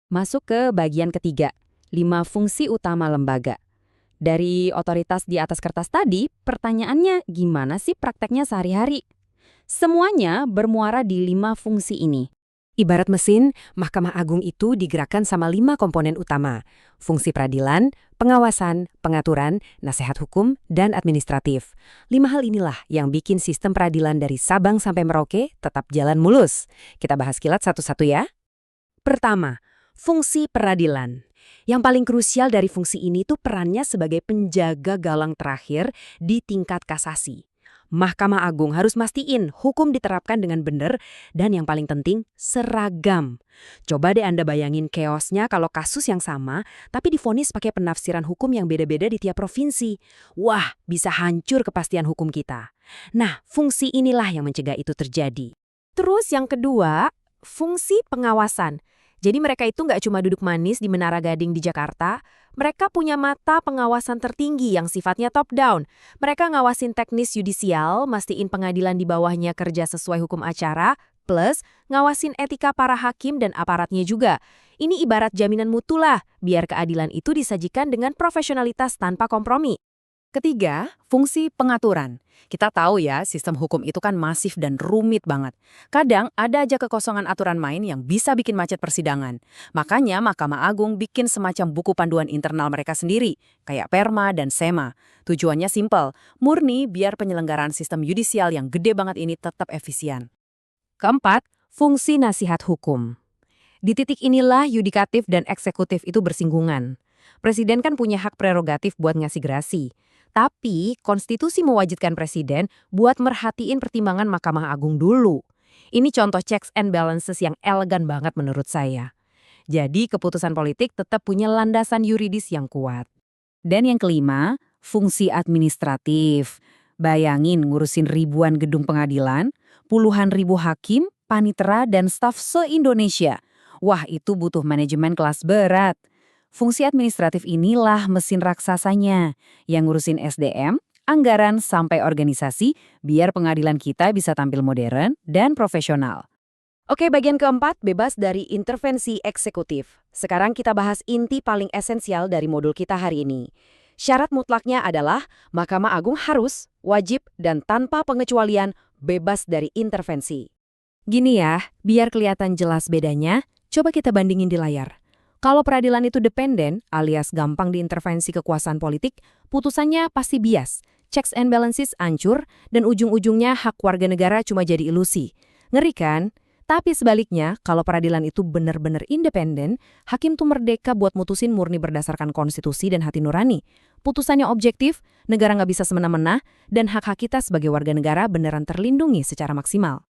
Masuk ke bagian ketiga, 5 fungsi utama lembaga. Dari otoritas di atas kertas tadi, pertanyaannya gimana sih prakteknya sehari-hari? Semuanya bermuara di 5 fungsi ini. Ibarat mesin, Mahkamah Agung itu digerakkan sama 5 komponen utama. Fungsi peradilan, pengawasan, pengaturan, nasihat hukum, dan administratif. 5 hal inilah yang bikin sistem peradilan dari Sabang sampai Merauke tetap jalan mulus. Kita bahas kilat satu-satu ya. Pertama, fungsi peradilan. Yang paling krusial dari fungsi ini tuh perannya sebagai penjaga galang terakhir di tingkat kasasi. Mahkamah Agung harus mastiin hukum diterapkan dengan benar dan yang paling penting, seragam. Coba deh Anda bayangin chaosnya kalau kasus yang sama, tapi divonis pakai penafsiran hukum yang beda-beda di tiap provinsi. Wah, bisa hancur kepastian hukum kita. Nah, fungsi inilah yang mencegah itu terjadi. Terus yang kedua, fungsi pengawasan. Jadi mereka itu nggak cuma duduk manis di Menara Gading di Jakarta, mereka punya mata pengawasan tertinggi yang sifatnya top-down. Mereka ngawasin teknis yudisial, mastiin pengadilan di bawahnya kerja sesuai hukum acara, plus ngawasin etika para hakim dan aparatnya juga. Ini ibarat jaminan mutu lah, biar keadilan itu disajikan dengan profesionalitas tanpa kompromi. Ketiga, fungsi pengaturan. Kita tahu ya, sistem hukum itu kan masif dan rumit banget. Kadang ada aja kekosongan aturan main yang bisa bikin macet persidangan. Makanya Mahkamah Agung bikin semacam buku panduan internal mereka sendiri, kayak Perma dan Sema. Tujuannya simpel, murni biar penyelenggaraan sistem yudisial yang gede banget ini tetap efisien. Keempat, fungsi nasihat hukum. Di titik inilah yudikatif dan eksekutif itu bersinggungan. Presiden kan punya hak prerogatif buat ngasih gerasi. Tapi, konstitusi mewajibkan presiden buat merhatiin pertimbangan Mahkamah Agung dulu. Ini contoh checks and balances yang elegan banget menurut saya. Jadi, keputusan politik tetap punya landasan yuridis yang kuat. Dan yang kelima, fungsi administratif. Bayangin ngurusin ribuan gedung pengadilan, puluhan ribu hakim, panitera, dan staf se-Indonesia. Wah, itu butuh manajemen kelas berat. Fungsi administratif inilah mesin raksasanya, yang ngurusin SDM, anggaran, sampai organisasi, biar pengadilan kita bisa tampil modern dan profesional. Oke, bagian keempat, bebas dari intervensi eksekutif. Sekarang kita bahas inti paling esensial dari modul kita hari ini. Syarat mutlaknya adalah Mahkamah Agung harus, wajib, dan tanpa pengecualian bebas dari intervensi. Gini ya, biar kelihatan jelas bedanya, coba kita bandingin di layar. Kalau peradilan itu dependen, alias gampang diintervensi kekuasaan politik, putusannya pasti bias, checks and balances hancur, dan ujung-ujungnya hak warga negara cuma jadi ilusi. Ngeri kan? Tapi sebaliknya, kalau peradilan itu benar-benar independen, hakim tuh merdeka buat mutusin murni berdasarkan konstitusi dan hati nurani. Putusannya objektif, negara nggak bisa semena-mena, dan hak-hak kita sebagai warga negara beneran terlindungi secara maksimal.